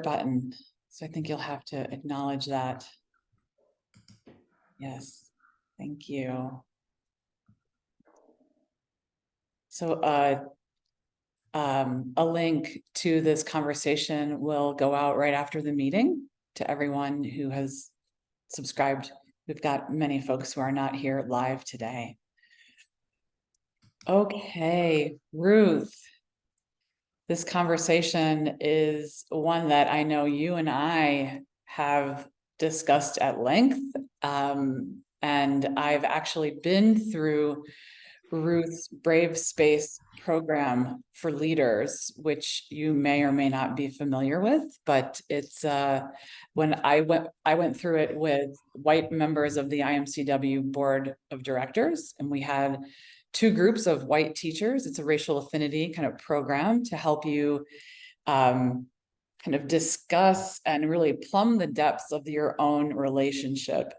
button. So I think you'll have to acknowledge that. Yes, thank you. So a link to this conversation will go out right after the meeting to everyone who has subscribed. We've got many folks who are not here live today. Okay, Ruth. This conversation is one that I know you and I have discussed at length. And I've actually been through Ruth's Brave Space program for leaders, which you may or may not be familiar with, but it's when I went through it with white members of the IMCW board of directors, and we had two groups of white teachers. It's a racial affinity kind of program to help you kind of discuss and really plumb the depths of your own relationship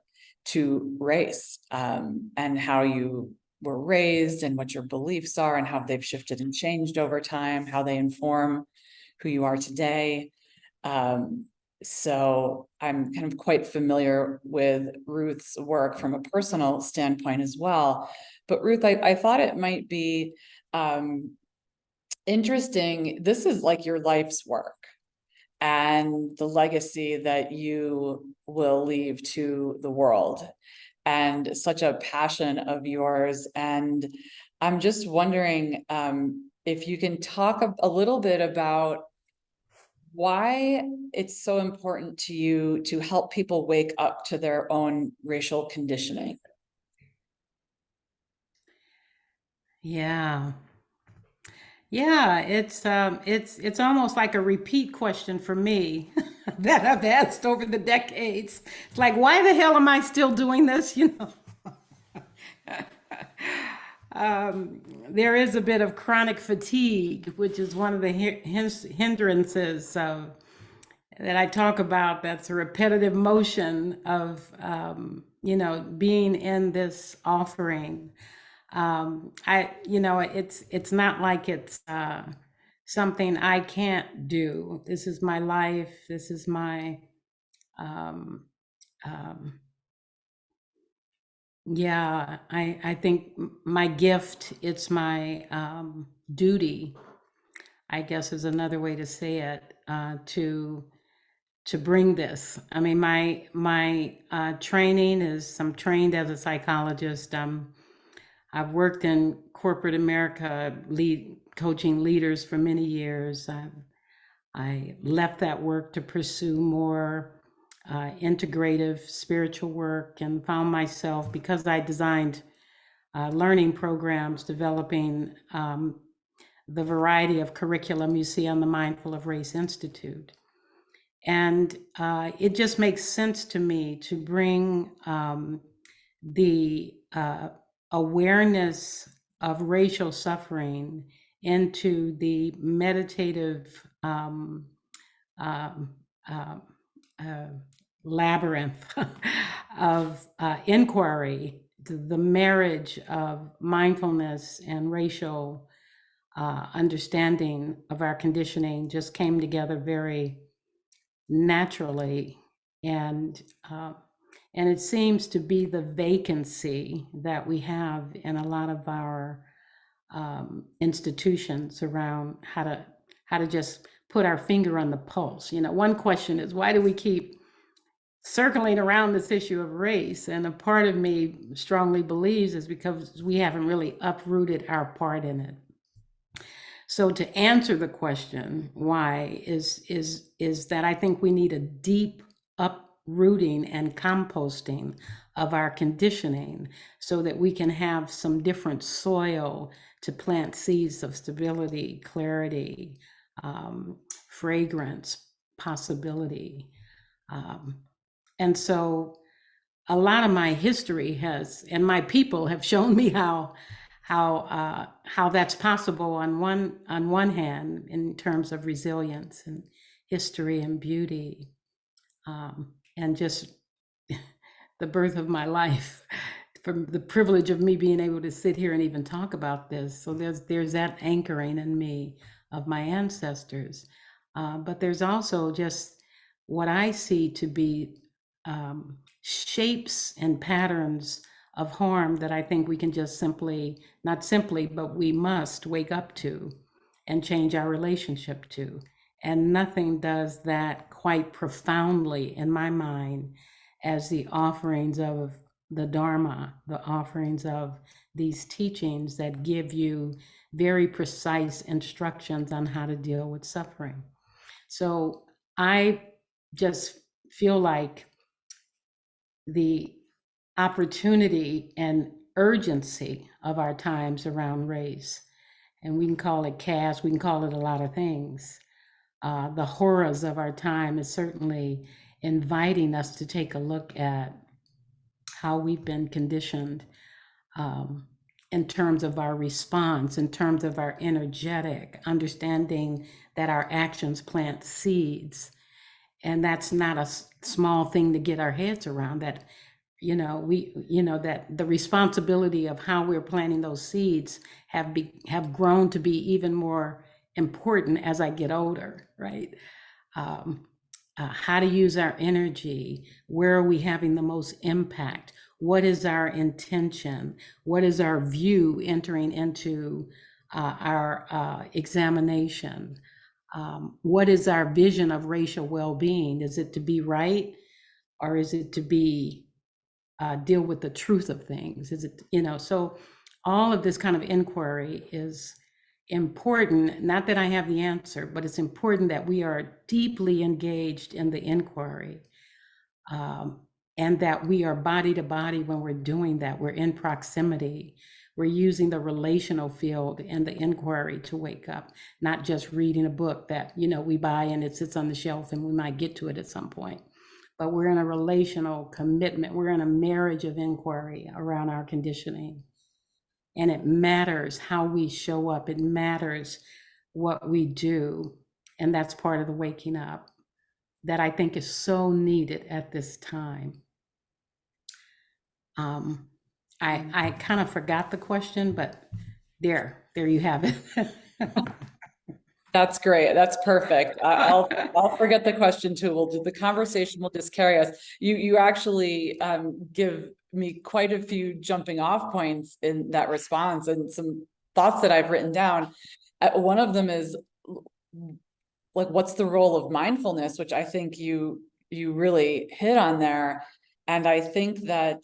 to race, and how you were raised and what your beliefs are and how they've shifted and changed over time, how they inform who you are today. So I'm kind of quite familiar with Ruth's work from a personal standpoint as well. But Ruth, I thought it might be interesting. This is like your life's work and the legacy that you will leave to the world, and such a passion of yours. And I'm just wondering if you can talk a little bit about why it's so important to you to help people wake up to their own racial conditioning. Yeah. It's almost like a repeat question for me that I've asked over the decades. It's like, why the hell am I still doing this? There is a bit of chronic fatigue, which is one of the hindrances that I talk about. That's a repetitive motion of, being in this offering. It's not like it's something I can't do. This is my life. This is my, um, um, yeah, I think my gift, it's my duty, I guess is another way to say it, to bring this. I mean, my training is, I'm trained as a psychologist. I've worked in corporate America, coaching leaders for many years. I left that work to pursue more integrative spiritual work, and found myself, because I designed learning programs, developing the variety of curriculum you see on the Mindful of Race Institute. And it just makes sense to me to bring the awareness of racial suffering into the meditative um, uh, uh, labyrinth of inquiry. The marriage of mindfulness and racial understanding of our conditioning just came together very naturally, and it seems to be the vacancy that we have in a lot of our institutions around how to just put our finger on the pulse. One question is, why do we keep circling around this issue of race? And a part of me strongly believes is because we haven't really uprooted our part in it. So to answer the question why is that I think we need a deep uprooting and composting of our conditioning so that we can have some different soil to plant seeds of stability, clarity, fragrance, possibility. And so a lot of my history has, and my people have shown me how that's possible on one hand in terms of resilience and history and beauty, and just the birth of my life, from the privilege of me being able to sit here and even talk about this. So there's that anchoring in me of my ancestors. But there's also just what I see to be shapes and patterns of harm that I think we can just simply, not simply, but we must wake up to and change our relationship to. And nothing does that quite profoundly in my mind as the offerings of the Dharma, the offerings of these teachings that give you very precise instructions on how to deal with suffering. So I just feel like the opportunity and urgency of our times around race, and we can call it caste, we can call it a lot of things. The horrors of our time is certainly inviting us to take a look at how we've been conditioned, um, in terms of our response, in terms of our energetic, understanding that our actions plant seeds. And that's not a small thing to get our heads around, that, that the responsibility of how we're planting those seeds have grown to be even more important as I get older, right? Um, how to use our energy, where are we having the most impact, what is our intention, what is our view entering into our examination, what is our vision of racial well-being? Is it to be right, or is it to be deal with the truth of things? Is it, so all of this kind of inquiry is important. Not that I have the answer, but it's important that we are deeply engaged in the inquiry, um, and that we are body to body when we're doing that. We're in proximity. We're using the relational field and the inquiry to wake up, not just reading a book that, we buy and it sits on the shelf and we might get to it at some point. But we're in a relational commitment. We're in a marriage of inquiry around our conditioning. And it matters how we show up. It matters what we do. And that's part of the waking up that I think is so needed at this time. Um, I kind of forgot the question, but there you have it. That's great. That's perfect. I'll forget the question too. We'll do the conversation. Will just carry us. You actually give me quite a few jumping off points in that response and some thoughts that I've written down. One of them is like, what's the role of mindfulness, which I think you really hit on there. And I think that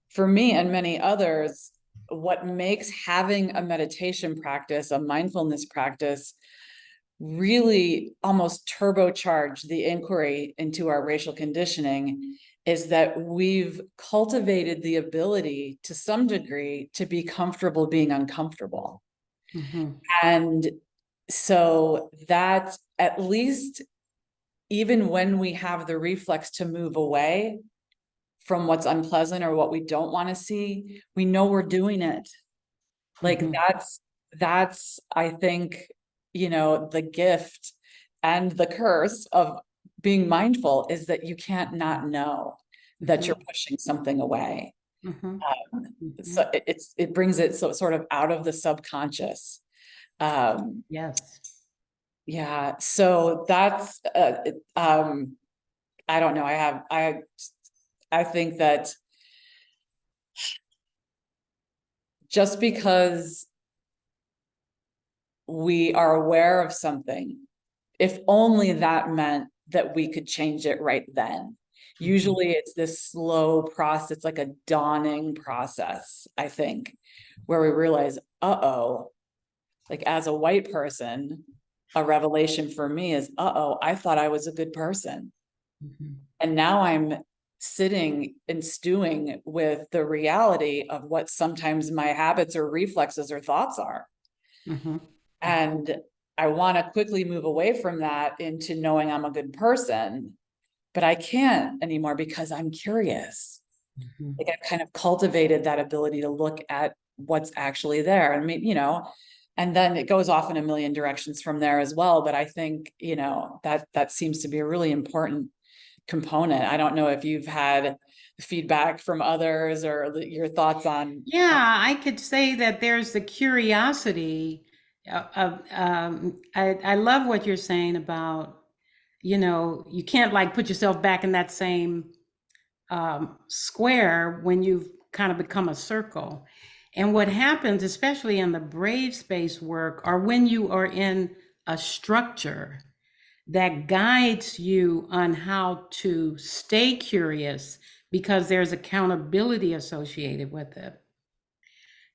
for me and many others, what makes having a meditation practice, a mindfulness practice, really almost turbocharge the inquiry into our racial conditioning is that we've cultivated the ability to some degree to be comfortable being uncomfortable. Mm-hmm. And so that at least even when we have the reflex to move away from what's unpleasant or what we don't want to see, we know we're doing it. Like Mm-hmm. that's I think, the gift and the curse of being mindful is that you can't not know that you're pushing something away. Mm-hmm. Mm-hmm. So it brings it so sort of out of the subconscious. Um, Yes. yeah, so that's I don't know. I think that just because we are aware of something, if only that meant that we could change it right then. Usually it's this slow process, it's like a dawning process, I think, where we realize, uh-oh, like as a white person, a revelation for me is, uh-oh, I thought I was a good person. Mm-hmm. And now I'm sitting and stewing with the reality of what sometimes my habits or reflexes or thoughts are. Mm-hmm. And I want to quickly move away from that into knowing I'm a good person, but I can't anymore because I'm curious. Mm-hmm. Like I've kind of cultivated that ability to look at what's actually there. And and then it goes off in a million directions from there as well. But I think, that seems to be a really important component. I don't know if you've had feedback from others or your thoughts on. Yeah, I could say that there's the curiosity I love what you're saying about, you can't like put yourself back in that same square when you've kind of become a circle. And what happens, especially in the brave space work, or when you are in a structure that guides you on how to stay curious because there's accountability associated with it.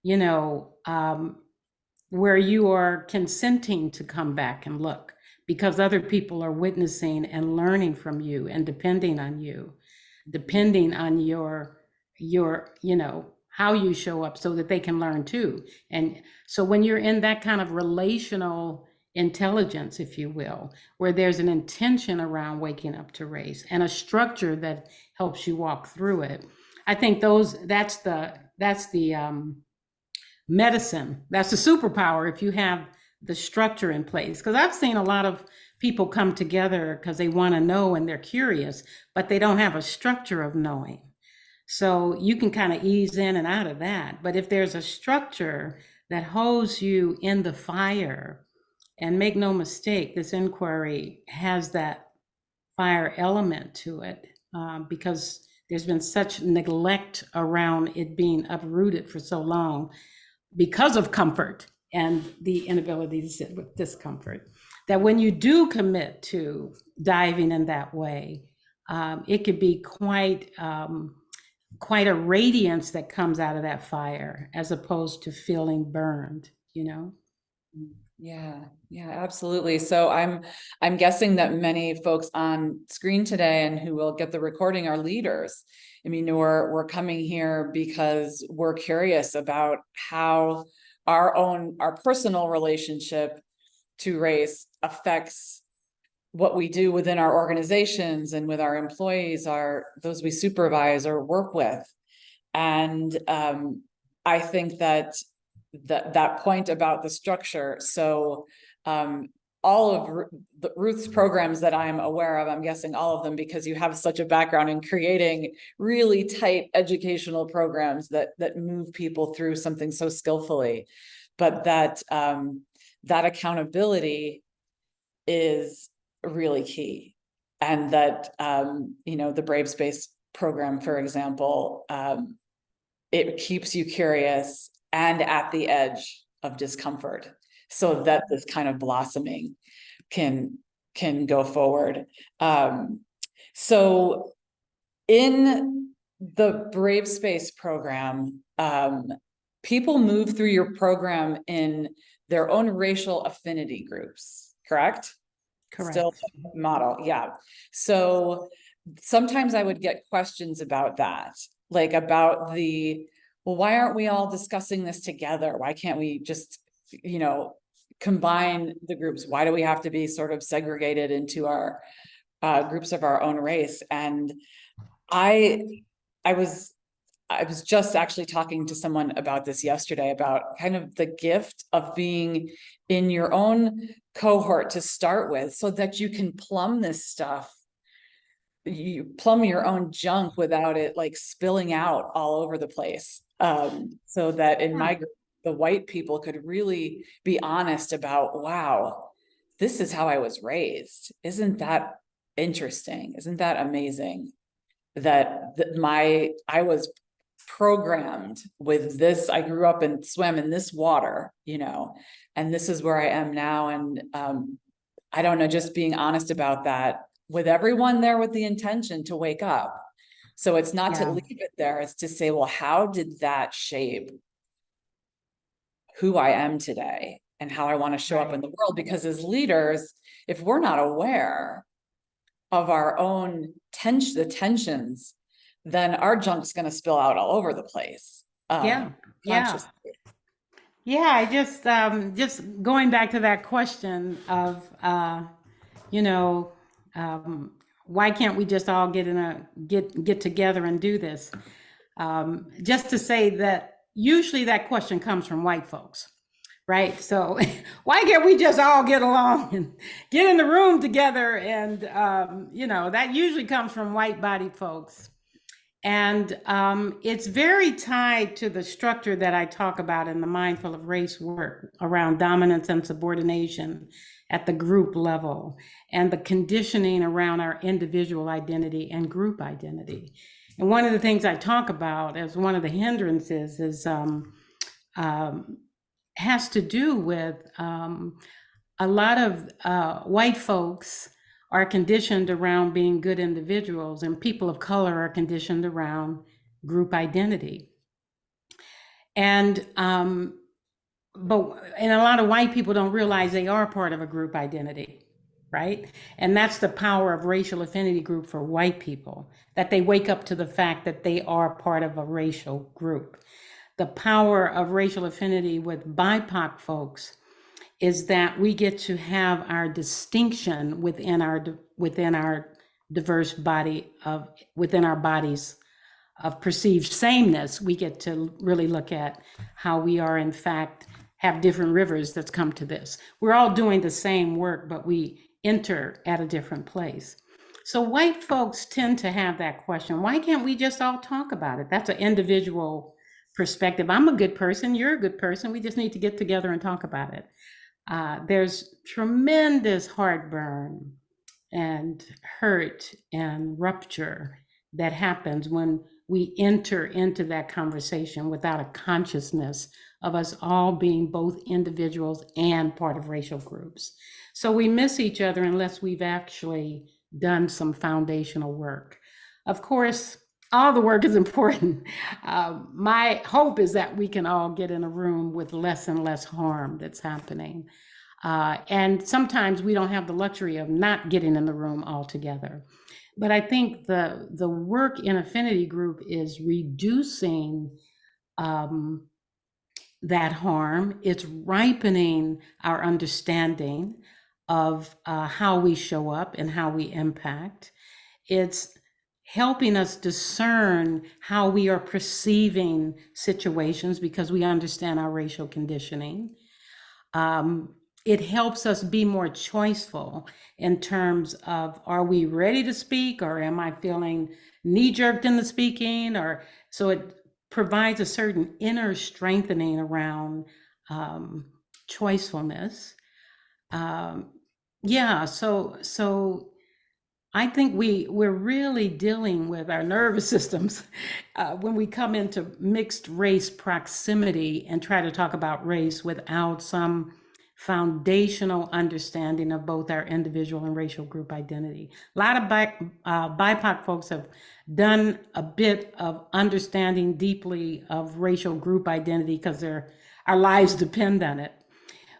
You know, where you are consenting to come back and look because other people are witnessing and learning from you and depending on your how you show up so that they can learn too. And so when you're in that kind of relational intelligence, if you will, where there's an intention around waking up to race and a structure that helps you walk through it, I think that's the medicine. That's a superpower if you have the structure in place. Because I've seen a lot of people come together because they want to know and they're curious, but they don't have a structure of knowing. So you can kind of ease in and out of that. But if there's a structure that holds you in the fire, and make no mistake, this inquiry has that fire element to it, because there's been such neglect around it being uprooted for so long because of comfort and the inability to sit with discomfort, that when you do commit to diving in that way, it could be quite a radiance that comes out of that fire as opposed to feeling burned. Yeah, yeah, absolutely. So I'm guessing that many folks on screen today and who will get the recording are leaders. I mean, we're coming here because we're curious about how our personal relationship to race affects what we do within our organizations and with our employees, those we supervise or work with. And I think that point about the structure. So all of Ruth's programs that I'm aware of, I'm guessing all of them, because you have such a background in creating really tight educational programs that move people through something so skillfully, but that accountability is really key. And that the Brave Space program, for example, it keeps you curious and at the edge of discomfort so that this kind of blossoming can go forward. So in the Brave Space program, people move through your program in their own racial affinity groups, correct? Correct. Still model, yeah. So sometimes I would get questions about that, like about well, why aren't we all discussing this together? Why can't we just, combine the groups? Why do we have to be sort of segregated into our groups of our own race? And I was just actually talking to someone about this yesterday, about kind of the gift of being in your own cohort to start with, so that you can plumb this stuff. You plumb your own junk without it like spilling out all over the place. So that in my group, the white people could really be honest about, wow, this is how I was raised. Isn't that interesting? Isn't that amazing? That I was programmed with this. I grew up and swam in this water, and this is where I am now. And I don't know, just being honest about that with everyone there with the intention to wake up. So it's not to leave it there, it's to say, well, how did that shape who I am today and how I want to show up in the world? Because as leaders, if we're not aware of our own the tensions, then our junk's going to spill out all over the place. Yeah. Consciously. I just going back to that question of you know why can't we just all get together and do this? Just to say that usually that question comes from white folks, right? So why can't we just all get along and get in the room together? And that usually comes from white bodied folks. And it's very tied to the structure that I talk about in the Mindful of Race work around dominance and subordination at the group level, and the conditioning around our individual identity and group identity. And one of the things I talk about as one of the hindrances is has to do with a lot of white folks are conditioned around being good individuals, and people of color are conditioned around group identity. And and a lot of white people don't realize they are part of a group identity, right? And that's the power of racial affinity group for white people, that they wake up to the fact that they are part of a racial group. The power of racial affinity with BIPOC folks is that we get to have our distinction within our diverse body of within our bodies of perceived sameness. We get to really look at how we are in fact have different rivers that's come to this. We're all doing the same work, but we enter at a different place. So white folks tend to have that question, why can't we just all talk about it? That's an individual perspective. I'm a good person, you're a good person, we just need to get together and talk about it. There's tremendous heartburn and hurt and rupture that happens when we enter into that conversation without a consciousness of us all being both individuals and part of racial groups. So we miss each other unless we've actually done some foundational work. Of course, all the work is important. My hope is that we can all get in a room with less and less harm that's happening. And sometimes we don't have the luxury of not getting in the room altogether. But I think the work in affinity group is reducing that harm. It's ripening our understanding of how we show up and how we impact. It's helping us discern how we are perceiving situations because we understand our racial conditioning. It helps us be more choiceful in terms of, are we ready to speak, or am I feeling knee-jerked in the speaking? Or so it provides a certain inner strengthening around choicefulness. Yeah, so I think we're really dealing with our nervous systems when we come into mixed race proximity and try to talk about race without some foundational understanding of both our individual and racial group identity. A lot of BIPOC folks have done a bit of understanding deeply of racial group identity because our lives depend on it.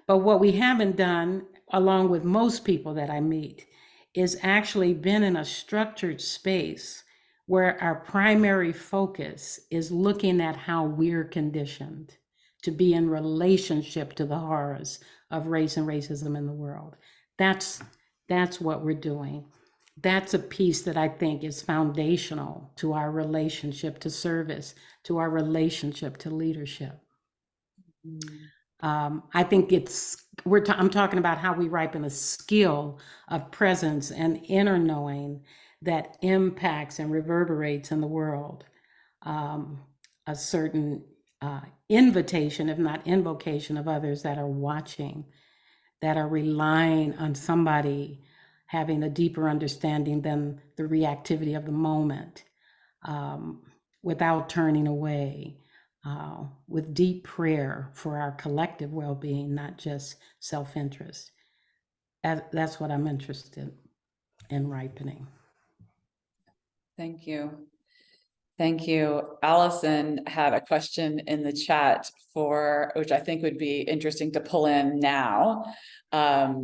But what we haven't done, along with most people that I meet, is actually been in a structured space where our primary focus is looking at how we're conditioned to be in relationship to the horrors of race and racism in the world. That's what we're doing. That's a piece that I think is foundational to our relationship to service, to our relationship to leadership. I think I'm talking about how we ripen a skill of presence and inner knowing that impacts and reverberates in the world. A certain invitation, if not invocation, of others that are watching, that are relying on somebody having a deeper understanding than the reactivity of the moment, without turning away. With deep prayer for our collective well-being, not just self-interest. That's what I'm interested in ripening. Thank you. Thank you. Allison had a question in the chat which I think would be interesting to pull in now. Her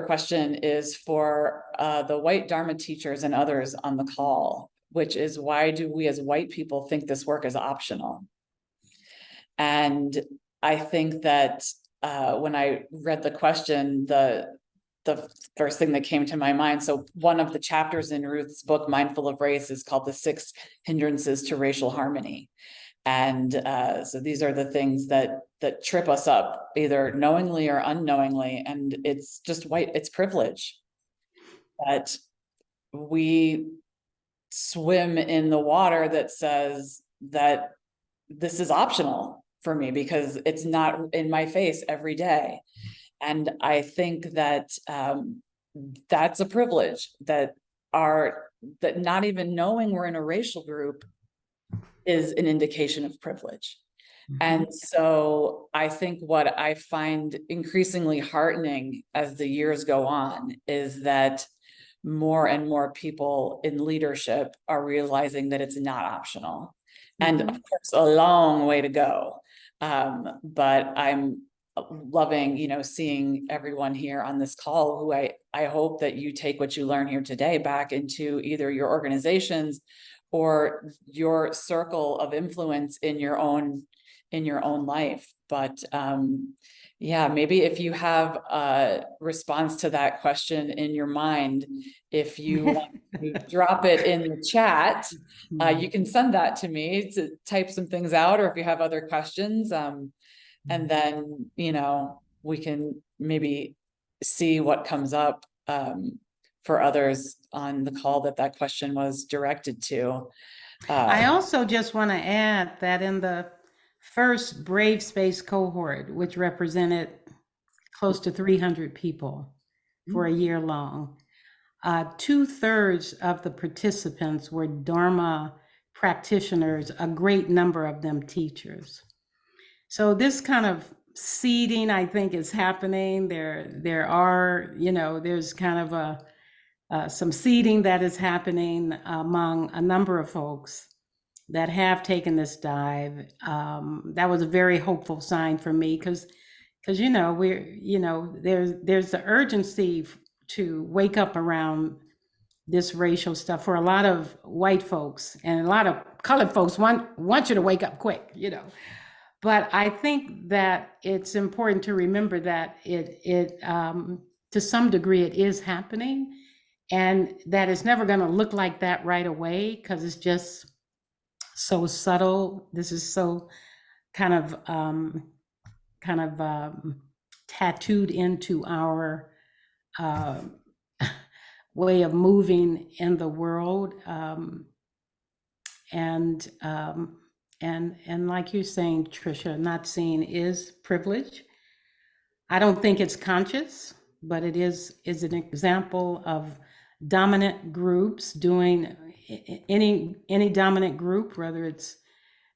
question is for the white Dharma teachers and others on the call, which is, why do we as white people think this work is optional? And I think that when I read the question, the first thing that came to my mind, so one of the chapters in Ruth's book, Mindful of Race, is called The 6 Hindrances to Racial Harmony. And so these are the things that trip us up, either knowingly or unknowingly. And it's just it's privilege that we swim in the water that says that this is optional for me because it's not in my face every day. And I think that that's a privilege that not even knowing we're in a racial group is an indication of privilege. And so I think what I find increasingly heartening as the years go on is that more and more people in leadership are realizing that it's not optional. And of course, a long way to go. But I'm loving, seeing everyone here on this call who I hope that you take what you learn here today back into either your organizations or your circle of influence in your own life. But yeah, maybe if you have a response to that question in your mind, if you want to drop it in the chat, you can send that to me to type some things out, or if you have other questions, and then, we can maybe see what comes up for others on the call that question was directed to. I also just want to add that in the first Brave Space cohort, which represented close to 300 people for a year long, 2/3 of the participants were Dharma practitioners, a great number of them teachers. So this kind of seeding, I think, is happening. There are, there's kind of some seeding that is happening among a number of folks that have taken this dive. That was a very hopeful sign for me because there's the urgency to wake up around this racial stuff for a lot of white folks, and a lot of colored folks want you to wake up quick, But I think that it's important to remember that it to some degree it is happening, and that it's never going to look like that right away because it's just so subtle. This is so kind of tattooed into our way of moving in the world, and like you're saying, Trisha, not seeing is privilege. I don't think it's conscious, but it is an example of dominant groups doing any dominant group, whether it's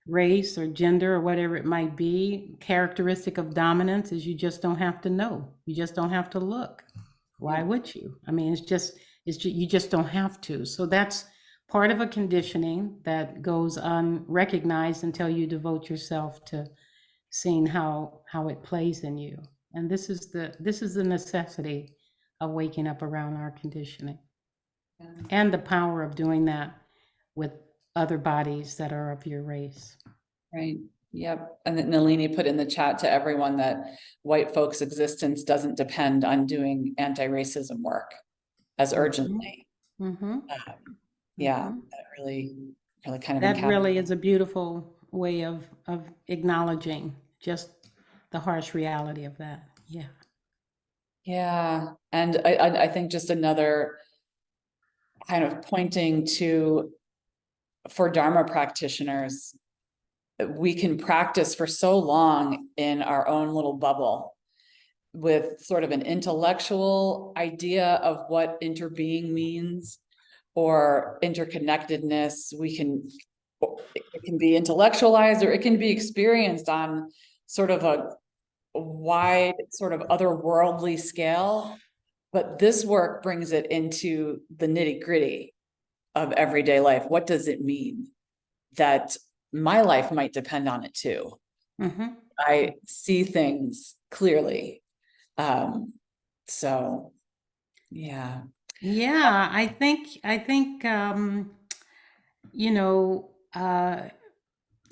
race or gender or whatever it might be. Characteristic of dominance is you just don't have to know. You just don't have to look. Why would you? I mean, you just don't have to. So that's part of a conditioning that goes unrecognized until you devote yourself to seeing how it plays in you. And this is the necessity of waking up around our conditioning, and the power of doing that with other bodies that are of your race. Right. Yep. And then Nalini put in the chat to everyone that white folks' existence doesn't depend on doing anti-racism work as urgently. Yeah, that really kind of that really is a beautiful way of acknowledging just the harsh reality of that. Yeah. Yeah. And I think just another kind of pointing to, for Dharma practitioners, we can practice for so long in our own little bubble with sort of an intellectual idea of what interbeing means or interconnectedness. It can be intellectualized, or it can be experienced on sort of a wide, sort of otherworldly scale. But this work brings it into the nitty-gritty of everyday life. What does it mean that my life might depend on it too? I see things clearly. So yeah. Yeah, I think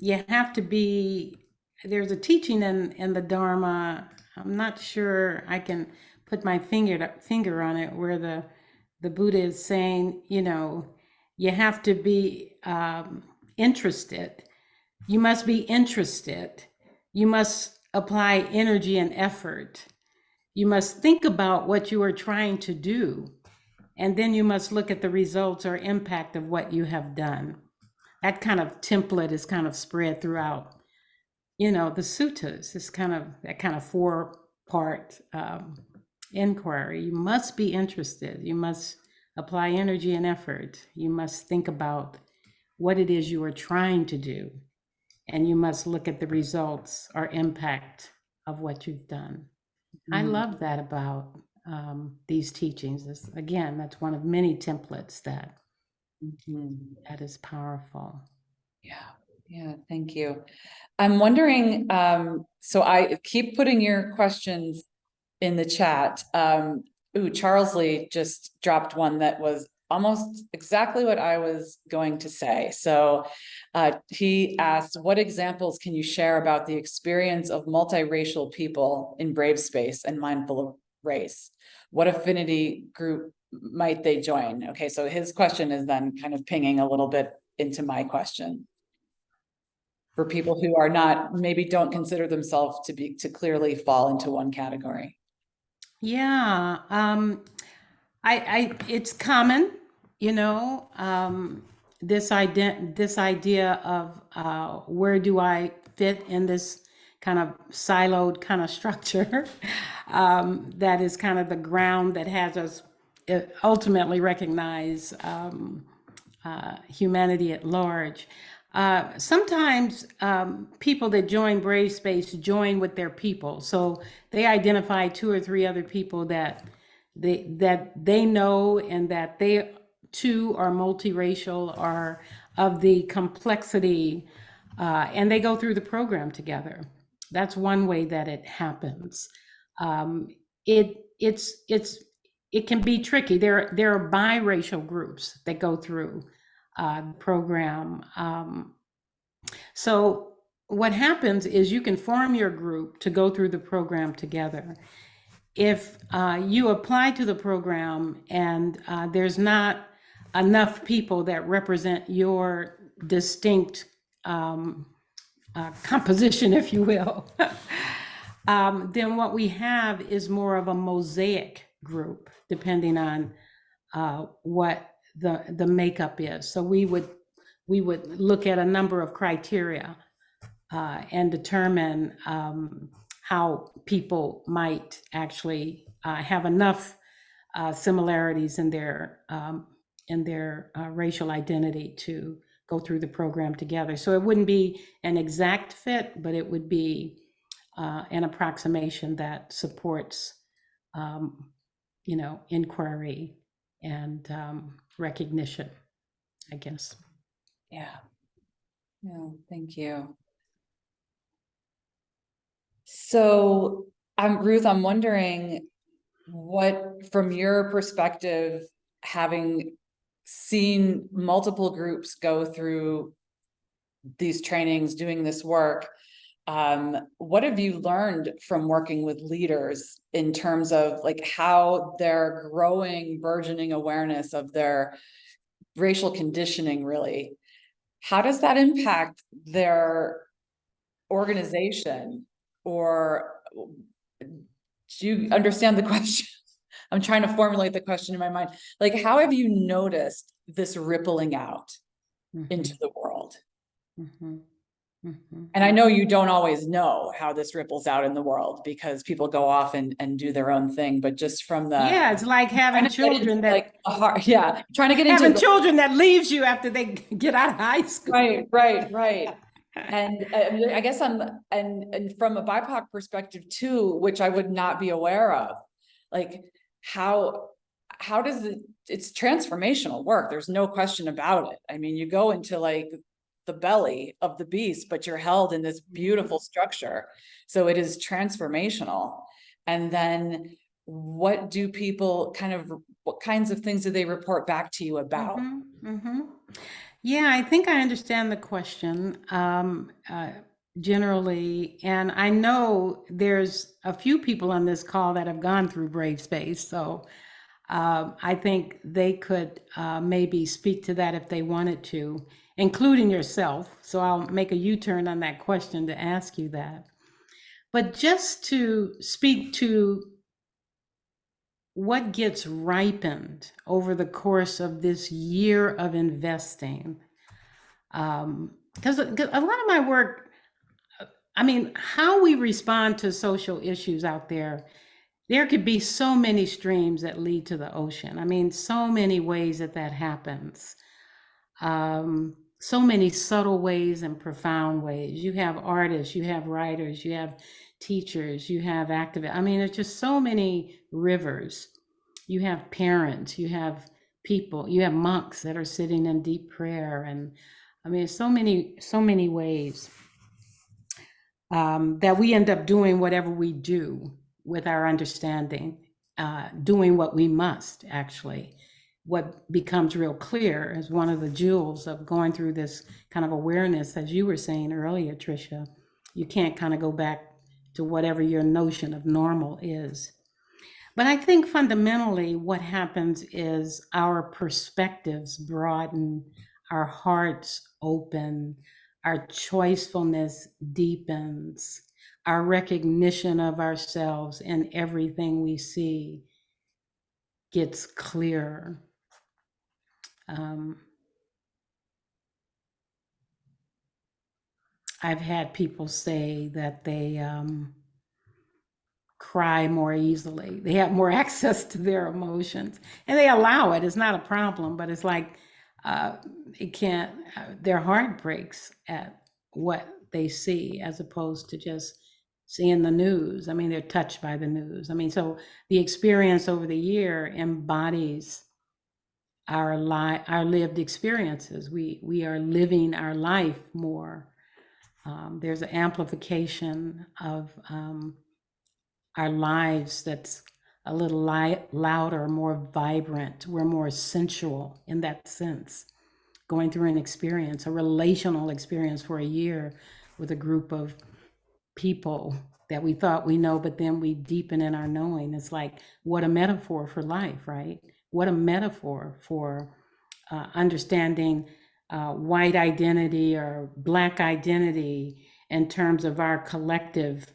you have to be, there's a teaching in the Dharma. I'm not sure I can put my finger on it, where the Buddha is saying, you have to be interested. You must be interested. You must apply energy and effort. You must think about what you are trying to do. And then you must look at the results or impact of what you have done. That kind of template is kind of spread throughout, the suttas. It's kind of that kind of four-part inquiry. You must be interested. You must apply energy and effort. You must think about what it is you are trying to do, and you must look at the results or impact of what you've done. I Mm, love that about these teachings. Again, that's one of many templates mhm. that is powerful. Yeah, yeah, thank you. I'm wondering, so I keep putting your questions in the chat. Charles Lee just dropped one that was almost exactly what I was going to say. So he asked, what examples can you share about the experience of multiracial people in Brave Space and Mindful of Race? What affinity group might they join? Okay, so his question is then kind of pinging a little bit into my question. For people who are not, maybe don't consider themselves to clearly fall into one category. Yeah, it's common, this idea of where do I fit in this kind of siloed kind of structure, that is kind of the ground that has us ultimately recognize humanity at large. Sometimes people that join Brave Space join with their people, so they identify two or three other people that they know, and that they too are multiracial, or of the complexity, and they go through the program together. That's one way that it happens. Um, it can be tricky. There are biracial groups that go through the program. So what happens is you can form your group to go through the program together. If you apply to the program and there's not enough people that represent your distinct composition, if you will, then what we have is more of a mosaic group, depending on what the makeup is. So we would look at a number of criteria and determine how people might actually have enough similarities in their racial identity to go through the program together. So it wouldn't be an exact fit, but it would be an approximation that supports, inquiry and recognition, I guess. Yeah. Yeah, thank you. So Ruth, I'm wondering what, from your perspective, having seen multiple groups go through these trainings, doing this work, what have you learned from working with leaders in terms of like how their growing, burgeoning awareness of their racial conditioning, really, how does that impact their organization? Or do you understand the question? I'm trying to formulate the question in my mind. Like, how have you noticed this rippling out into the world? Mhm. Mhm. And I know you don't always know how this ripples out in the world because people go off and do their own thing, but just from the Yeah, it's like trying to get into like a heart, yeah, trying to get into having the children that leaves you after they get out of high school. right. And I guess and from a BIPOC perspective too, which I would not be aware of, like how does it's transformational work. There's no question about it. I mean, you go into like the belly of the beast, but you're held in this beautiful structure. So it is transformational. And then what do people what kinds of things do they report back to you about? Yeah, I think I understand the question generally. And I know there's a few people on this call that have gone through Brave Space. So I think they could maybe speak to that if they wanted to, including yourself. So I'll make a U-turn on that question to ask you that. But just to speak to what gets ripened over the course of this year of investing. Because a lot of my work, I mean, how we respond to social issues out there could be so many streams that lead to the ocean. I mean, so many ways that happens. So many subtle ways and profound ways. You have artists, you have writers, you have teachers, you have activists. I mean, there's just so many rivers. You have parents, you have people, you have monks that are sitting in deep prayer. And I mean, so many ways that we end up doing whatever we do with our understanding, doing what we must actually. What becomes real clear is one of the jewels of going through this kind of awareness, as you were saying earlier, Trisha. You can't kind of go back to whatever your notion of normal is. But I think fundamentally what happens is our perspectives broaden, our hearts open, our choicefulness deepens, our recognition of ourselves and everything we see gets clearer. I've had people say that they cry more easily. They have more access to their emotions and they allow it. It's not a problem, but it's like it can't, their heart breaks at what they see as opposed to just seeing the news. I mean, they're touched by the news. I mean, so the experience over the year embodies our lived experiences. We are living our life more. There's an amplification of our lives that's a little louder, more vibrant. We're more sensual in that sense. Going through an experience, a relational experience for a year with a group of people that we thought we know, but then we deepen in our knowing. It's like, what a metaphor for life, right? What a metaphor for understanding white identity or Black identity in terms of our collective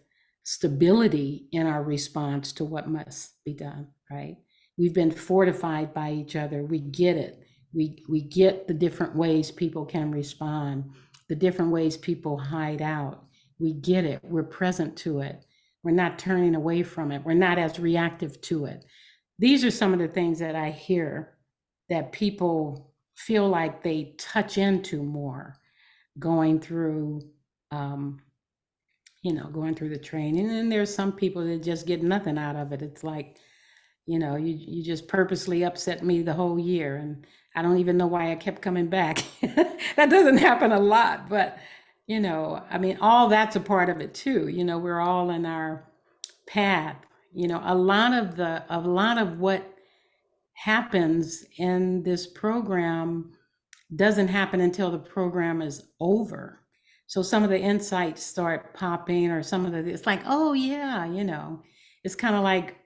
stability in our response to what must be done, right? We've been fortified by each other. We get it. We get the different ways people can respond, the different ways people hide out. We get it. We're present to it. We're not turning away from it. We're not as reactive to it. These are some of the things that I hear that people feel like they touch into more going through going through the training. And there's some people that just get nothing out of it. It's like, you just purposely upset me the whole year and I don't even know why I kept coming back. That doesn't happen a lot, but I mean, all that's a part of it too. We're all in our path. A lot of what happens in this program doesn't happen until the program is over. So some of the insights start popping, or it's like, oh yeah, it's kind of like,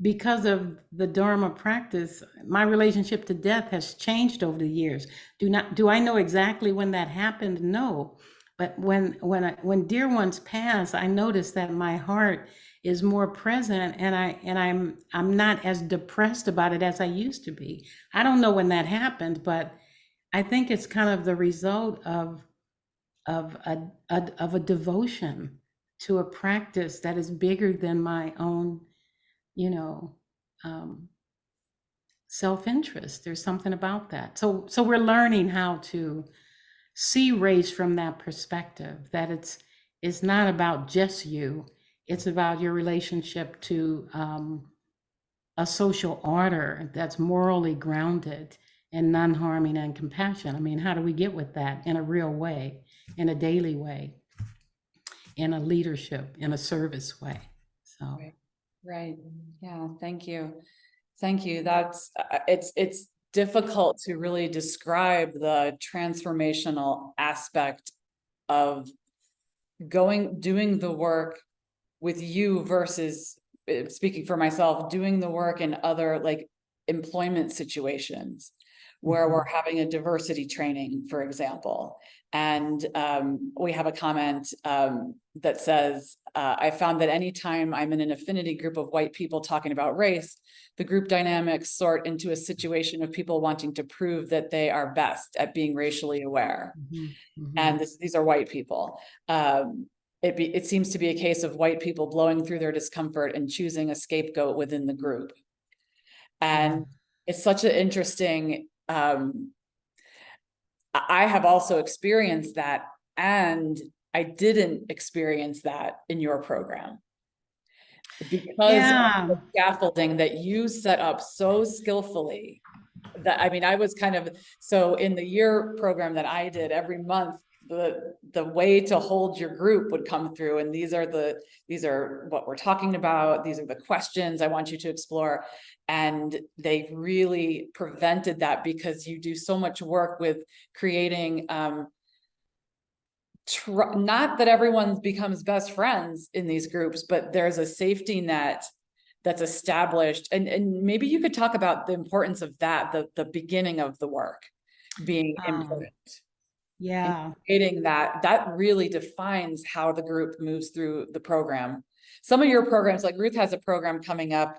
because of the Dharma practice, my relationship to death has changed over the years. Do I know exactly when that happened? No. But when dear ones pass, I notice that my heart is more present, and I'm not as depressed about it as I used to be. I don't know when that happened, but I think it's kind of the result of a devotion to a practice that is bigger than my own, self-interest. There's something about that. So we're learning how to see race from that perspective, that it's not about just you. It's about your relationship to a social order that's morally grounded in non-harming and compassion. I mean, how do we get with that in a real way, in a daily way, in a leadership, in a service way? So Right. Yeah. Thank you. Thank you. That's it's difficult to really describe the transformational aspect of doing the work with you versus, speaking for myself, doing the work in other like employment situations where we're having a diversity training, for example. And we have a comment that says, I found that anytime I'm in an affinity group of white people talking about race, the group dynamics sort into a situation of people wanting to prove that they are best at being racially aware. And these are white people. It seems to be a case of white people blowing through their discomfort and choosing a scapegoat within the group. And it's such an interesting, I have also experienced that, and I didn't experience that in your program because of the scaffolding that you set up so skillfully. That, I mean, I was kind of, so in the year program that I did, every month, the way to hold your group would come through, and these are what we're talking about, these are the questions I want you to explore. And they really prevented that, because you do so much work with creating not that everyone becomes best friends in these groups, but there's a safety net that's established. And maybe you could talk about the importance of that, the beginning of the work being important. Yeah. Creating that really defines how the group moves through the program. Some of your programs, like Ruth has a program coming up,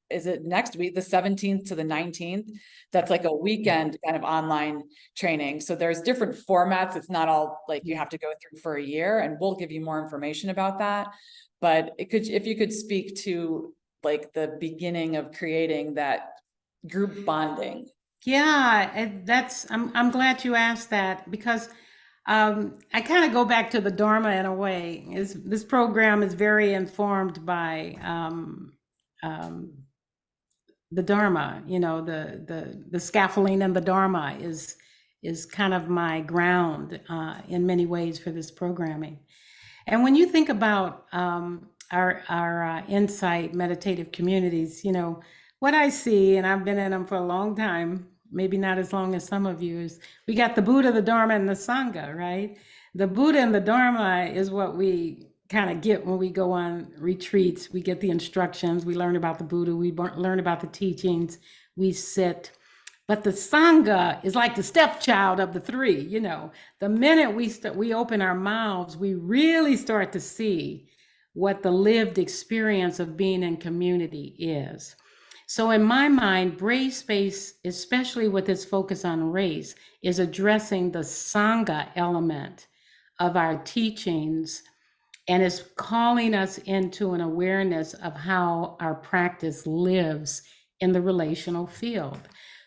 is it next week, the 17th to the 19th? That's like a weekend kind of online training. So there's different formats. It's not all like you have to go through for a year, and we'll give you more information about that. But if you could speak to like the beginning of creating that group bonding. Yeah, I'm glad you asked that, because I kind of go back to the Dharma in a way. This program is very informed by the Dharma. You know, the scaffolding and the Dharma is kind of my ground in many ways for this programming. And when you think about our insight meditative communities, you know, what I see, and I've been in them for a long time, maybe not as long as some of you, is we got the Buddha, the Dharma, and the Sangha, right? The Buddha and the Dharma is what we kind of get when we go on retreats. We get the instructions, we learn about the Buddha, we learn about the teachings, we sit. But the Sangha is like the stepchild of the three, you know. The minute we open our mouths, we really start to see what the lived experience of being in community is. So in my mind, Brave Space, especially with its focus on race, is addressing the Sangha element of our teachings, and is calling us into an awareness of how our practice lives in the relational field.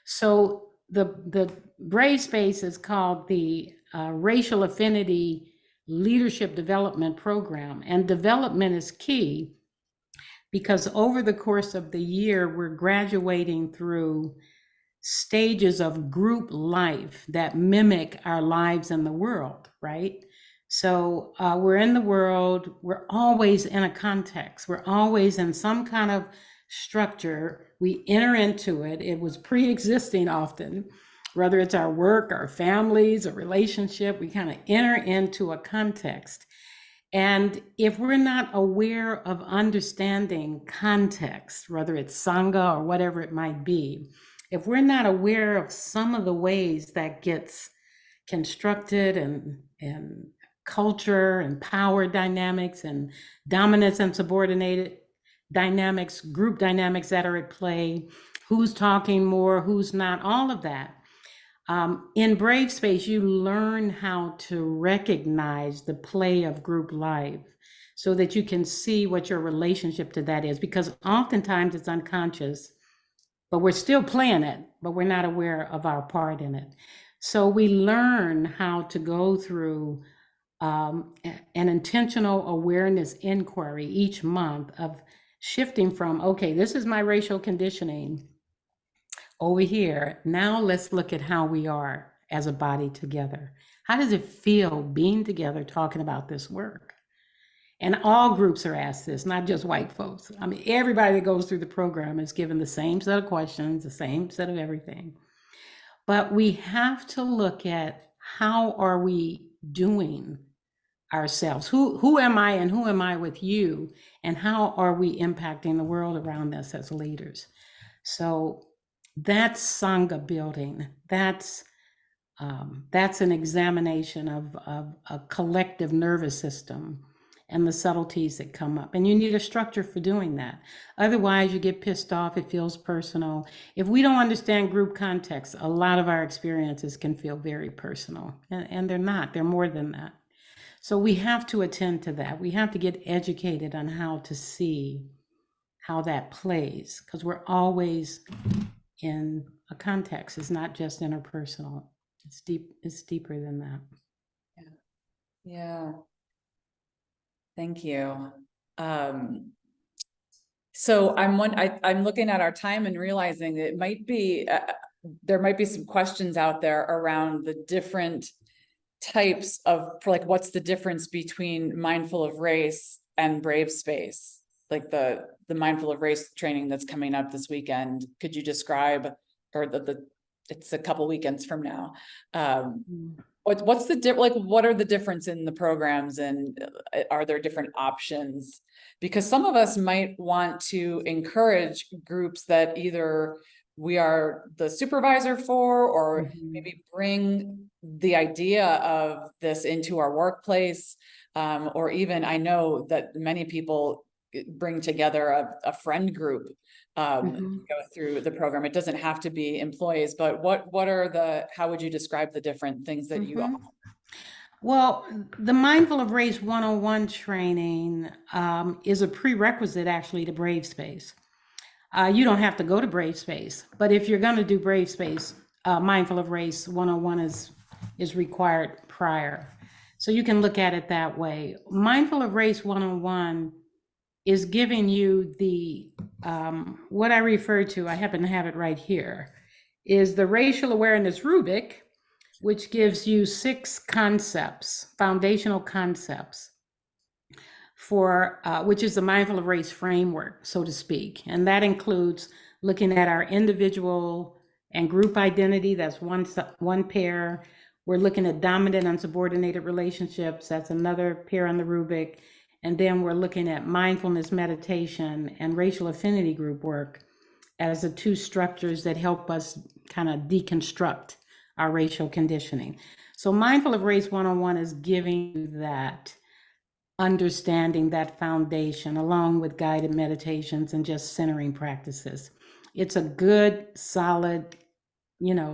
So the Brave Space is called the Racial Affinity Leadership Development Program, and development is key, because over the course of the year, we're graduating through stages of group life that mimic our lives in the world, right? So we're in the world, we're always in a context, we're always in some kind of structure. We enter into it, it was pre-existing often, whether it's our work, our families, a relationship, we kind of enter into a context. And if we're not aware of understanding context, whether it's Sangha or whatever it might be, if we're not aware of some of the ways that gets constructed and culture and power dynamics and dominance and subordinated dynamics, group dynamics that are at play, who's talking more, who's not, all of that. In Brave Space, you learn how to recognize the play of group life so that you can see what your relationship to that is, because oftentimes it's unconscious, but we're still playing it, but we're not aware of our part in it. So we learn how to go through an intentional awareness inquiry each month of shifting from, okay, this is my racial conditioning over here. Now let's look at how we are as a body together. How does it feel being together talking about this work? And all groups are asked this, not just white folks. I mean, everybody that goes through the program is given the same set of questions, the same set of everything. But we have to look at, how are we doing ourselves? Who am I and who am I with you? And how are we impacting the world around us as leaders? So that's Sangha building. That's That's an examination of a collective nervous system and the subtleties that come up. And you need a structure for doing that. Otherwise, you get pissed off, it feels personal. If we don't understand group context, a lot of our experiences can feel very personal, and they're not, they're more than that. So we have to attend to that. We have to get educated on how to see how that plays, because we're always in a context. It's not just interpersonal. It's deep. It's deeper than that. Yeah. Thank you. So I'm looking at our time and realizing that it might be, there might be some questions out there around the different types of, like, what's the difference between mindful of race and brave space? Like the mindful of race training that's coming up this weekend. Could you describe, or it's a couple weekends from now. What's the like, what are the difference in the programs, and are there different options? Because some of us might want to encourage groups that either we are the supervisor for, or maybe bring the idea of this into our workplace. Or even, I know that many people bring together a friend group, go through the program. It doesn't have to be employees, but what are how would you describe the different things that you offer? Well, the Mindful of Race 101 training is a prerequisite actually to Brave Space. You don't have to go to Brave Space, but if you're going to do Brave Space, Mindful of Race 101 is required prior. So you can look at it that way. Mindful of Race 101 is giving you the, what I refer to, I happen to have it right here, is the racial awareness rubric, which gives you 6 concepts, foundational concepts for, which is the Mindful of Race framework, so to speak. And that includes looking at our individual and group identity, that's one pair. We're looking at dominant and subordinated relationships, that's another pair on the rubric. And then we're looking at mindfulness meditation and racial affinity group work as the 2 structures that help us kind of deconstruct our racial conditioning. So Mindful of Race 101 is giving you that understanding, that foundation, along with guided meditations and just centering practices. It's a good, solid,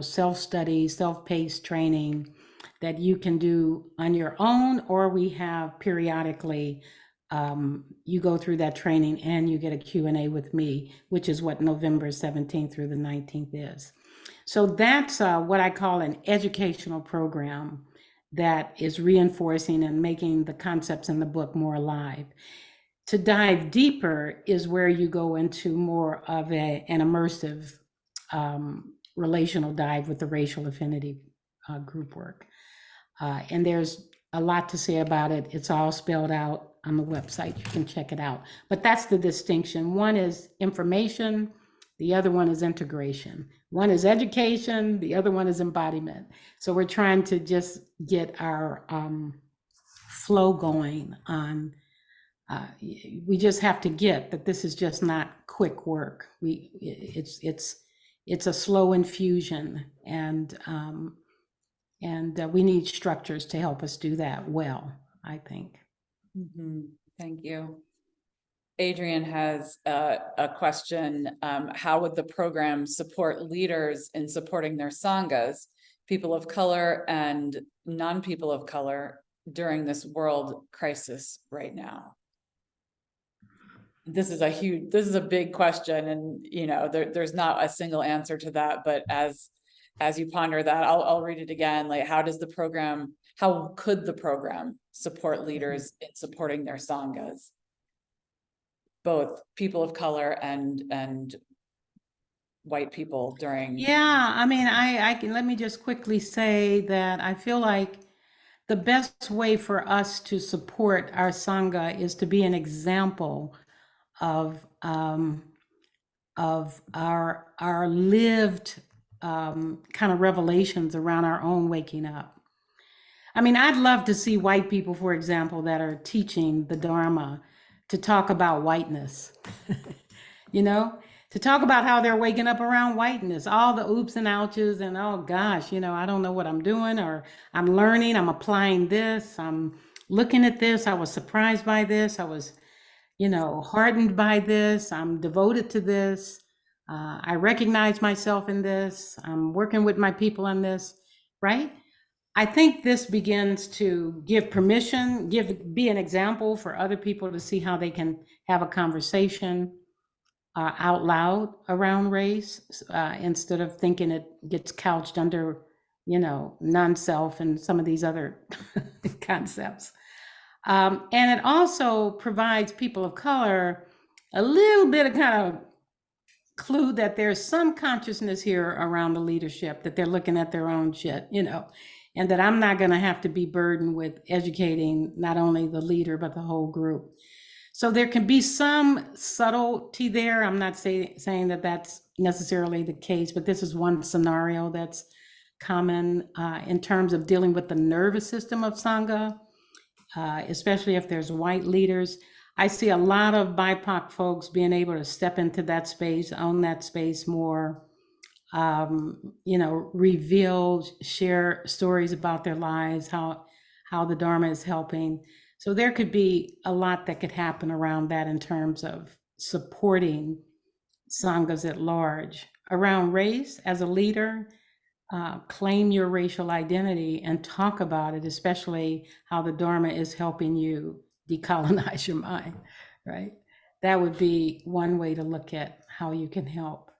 self-study, self-paced training that you can do on your own, or we have periodically, you go through that training and you get a Q&A with me, which is what November 17th through the 19th is. So that's what I call an educational program that is reinforcing and making the concepts in the book more alive. To dive deeper is where you go into more of an immersive relational dive with the racial affinity group work. And there's a lot to say about it. It's all spelled out on the website. You can check it out. But that's the distinction. One is information, the other one is integration. One is education, the other one is embodiment. So we're trying to just get our flow going on. We just have to get that this is just not quick work. It's a slow infusion, and we need structures to help us do that well, I think. Thank you. Adrian has a question. How would the program support leaders in supporting their sanghas, people of color and non-people of color, during this world crisis right now? This is a big question, and there's not a single answer to that, but as you ponder that, I'll read it again. Like, how could the program support leaders in supporting their sanghas, both people of color and white people during? Yeah, I mean, I can, let me just quickly say that I feel like the best way for us to support our sangha is to be an example of our lived kind of revelations around our own waking up. I mean, I'd love to see white people, for example, that are teaching the Dharma to talk about whiteness, to talk about how they're waking up around whiteness, all the oops and ouches, and oh gosh, I don't know what I'm doing, or I'm learning, I'm applying this, I'm looking at this, I was surprised by this, I was, hardened by this, I'm devoted to this, I recognize myself in this, I'm working with my people on this, right? I think this begins to give permission, be an example for other people to see how they can have a conversation out loud around race, instead of thinking it gets couched under, non-self and some of these other concepts. And it also provides people of color a little bit of kind of clue that there's some consciousness here around the leadership, that they're looking at their own shit, and that I'm not going to have to be burdened with educating not only the leader, but the whole group. So there can be some subtlety there. I'm not saying that that's necessarily the case, but this is one scenario that's common in terms of dealing with the nervous system of Sangha, especially if there's white leaders. I see a lot of BIPOC folks being able to step into that space, own that space more, reveal, share stories about their lives, how the Dharma is helping. So there could be a lot that could happen around that in terms of supporting Sanghas at large. Around race, as a leader, claim your racial identity and talk about it, especially how the Dharma is helping you decolonize your mind, right? That would be one way to look at how you can help.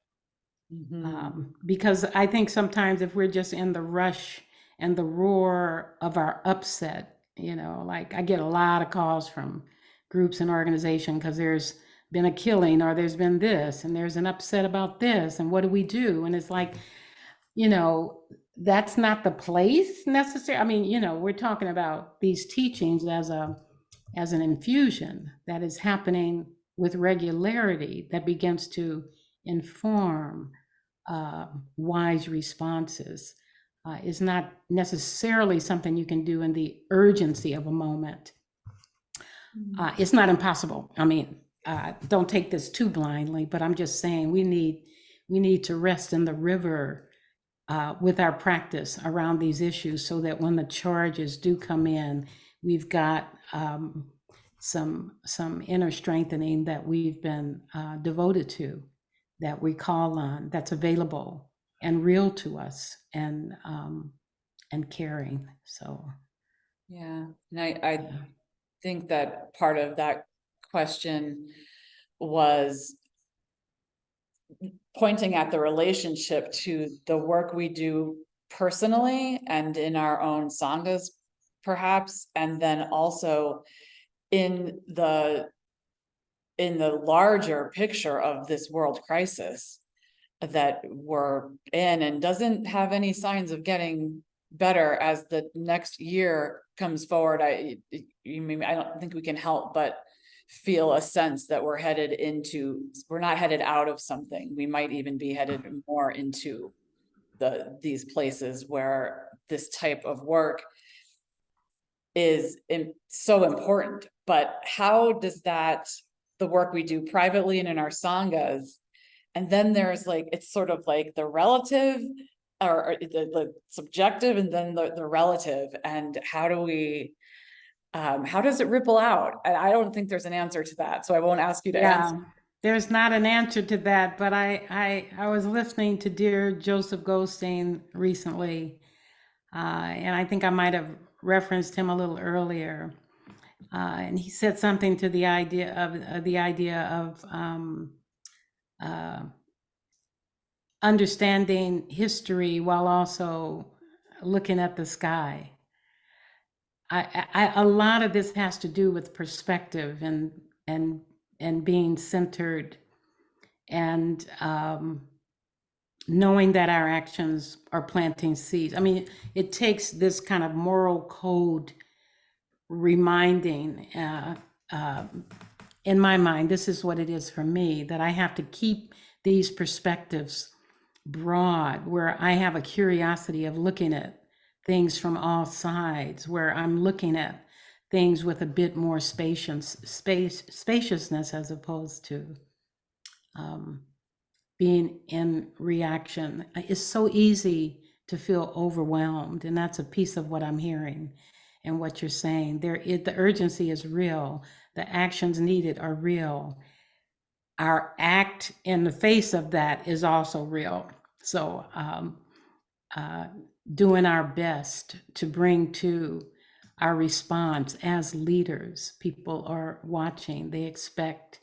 Because I think sometimes if we're just in the rush and the roar of our upset, like I get a lot of calls from groups and organizations because there's been a killing or there's been this and there's an upset about this and what do we do? And it's like, that's not the place necessarily. I mean, we're talking about these teachings as an infusion that is happening with regularity that begins to inform wise responses. Is not necessarily something you can do in the urgency of a moment. It's not impossible. I mean, don't take this too blindly, but I'm just saying we need to rest in the river with our practice around these issues so that when the charges do come in, we've got some inner strengthening that we've been devoted to, that we call on, that's available and real to us and caring. So Yeah, and I think that part of that question was pointing at the relationship to the work we do personally and in our own sanghas, perhaps, and then also in the larger picture of this world crisis that we're in, and doesn't have any signs of getting better as the next year comes forward. I don't think we can help but feel a sense that we're not headed out of something. We might even be headed more into these places where this type of work is so important. But how does the work we do privately and in our sanghas, and then there's it's sort of like the relative or the subjective, and then the relative, and how does it ripple out? And I don't think there's an answer to that, so I won't ask you to answer. There's not an answer to that, but I was listening to dear Joseph Goldstein recently, and I think I might have referenced him a little earlier, and he said something to the idea of understanding history while also looking at the sky. A lot of this has to do with perspective and being centered and knowing that our actions are planting seeds. I mean, it takes this kind of moral code reminding, in my mind, this is what it is for me, that I have to keep these perspectives broad, where I have a curiosity of looking at things from all sides, where I'm looking at things with a bit more spaciousness as opposed to being in reaction. It's so easy to feel overwhelmed, and that's a piece of what I'm hearing and what you're saying. The urgency is real. The actions needed are real. Our act in the face of that is also real. So, uh, doing our best to bring to our response as leaders. People are watching. They expect,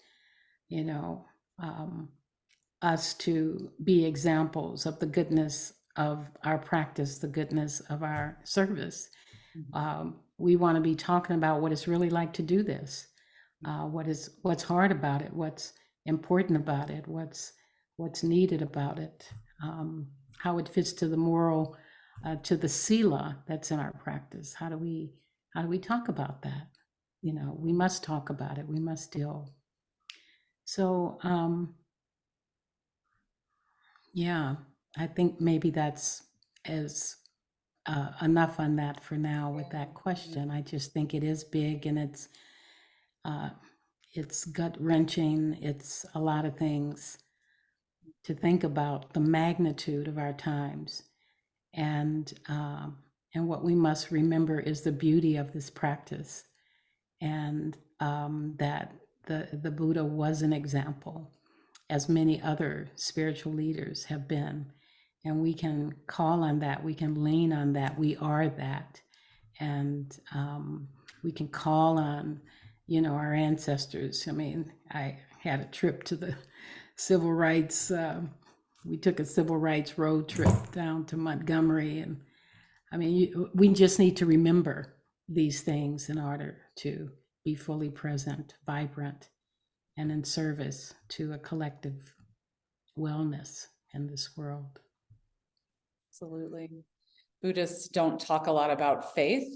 you know, um, us to be examples of the goodness of our practice, the goodness of our service. We want to be talking about what it's really like to do this. What's hard about it, what's important about it, what's needed about it, how it fits to the moral, to the sila that's in our practice. How do we talk about that? We must talk about it. We must deal. So yeah, I think maybe that's as enough on that for now with that question. I just think it is big, and uh, it's gut wrenching. It's a lot of things to think about, the magnitude of our times, and what we must remember is the beauty of this practice, and that the Buddha was an example, as many other spiritual leaders have been. And we can call on that, we can lean on that, we are that. And we can call on, our ancestors. I mean, I had a trip to the civil rights, we took a civil rights road trip down to Montgomery. And I mean, we just need to remember these things in order to be fully present, vibrant, and in service to a collective wellness in this world. Absolutely. Buddhists don't talk a lot about faith,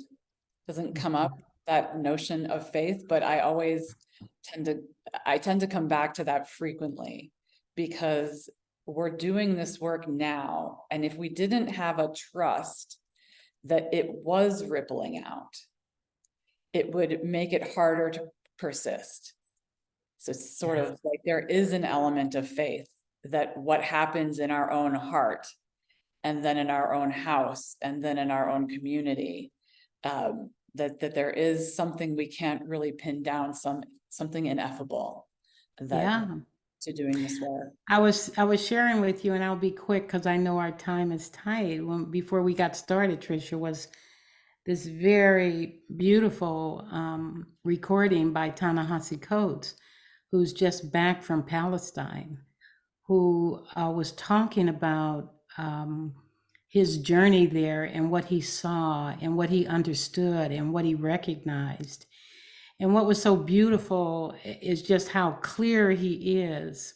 doesn't come up, that notion of faith, but I tend to come back to that frequently, because we're doing this work now. And if we didn't have a trust that it was rippling out, it would make it harder to persist. So it's sort of like there is an element of faith that what happens in our own heart, and then in our own house, and then in our own community, that there is something we can't really pin down, something ineffable that Yeah. to doing this work. I was sharing with you, and I'll be quick because I know our time is tight. Before we got started, Trisha, was this very beautiful recording by Ta-Nehisi Coates, who's just back from Palestine, who was talking about his journey there and what he saw and what he understood and what he recognized. And what was so beautiful is just how clear he is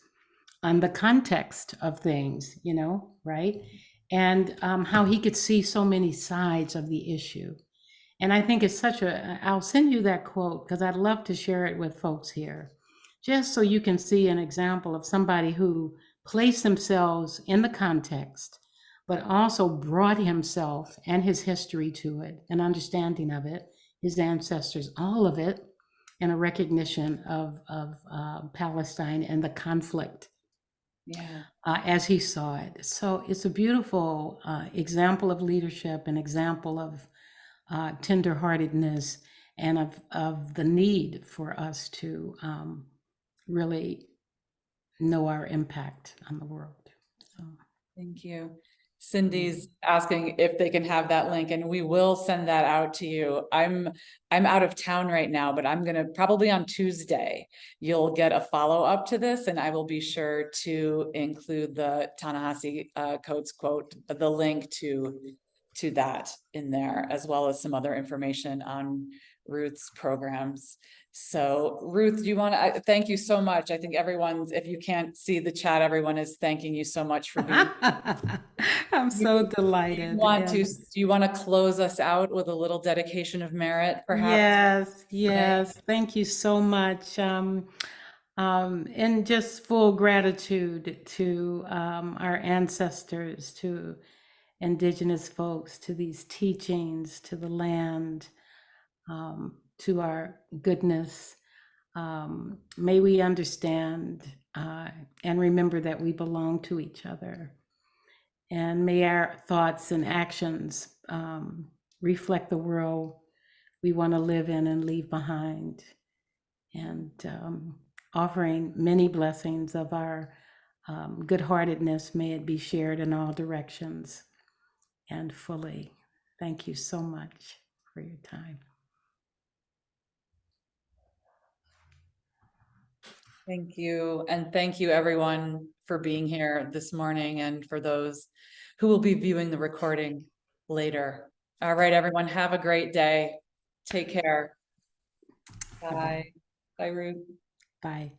on the context of things, right? And how he could see so many sides of the issue. And I think it's I'll send you that quote because I'd love to share it with folks here, just so you can see an example of somebody who placed themselves in the context, but also brought himself and his history to it, an understanding of it, his ancestors, all of it, and a recognition of Palestine and the conflict as he saw it. So it's a beautiful example of leadership, an example of tenderheartedness, and of the need for us to really know our impact on the world. So. Thank you. Cindy's asking if they can have that link, and we will send that out to you. I'm out of town right now, but I'm gonna probably on Tuesday, you'll get a follow-up to this, and I will be sure to include the Ta-Nehisi Coates quote, the link to that in there, as well as some other information on Ruth's programs. So Ruth, do you want to, thank you so much. I think if you can't see the chat, everyone is thanking you so much for being. I'm so delighted. Do you want to close us out with a little dedication of merit, perhaps? Yes. Thank you so much. And just full gratitude to our ancestors, to Indigenous folks, to these teachings, to the land, to our goodness. May we understand and remember that we belong to each other. And may our thoughts and actions reflect the world we want to live in and leave behind. And offering many blessings of our good-heartedness, may it be shared in all directions and fully. Thank you so much for your time. Thank you. And thank you everyone for being here this morning and for those who will be viewing the recording later. All right, everyone, have a great day. Take care. Bye. Bye, Ruth. Bye.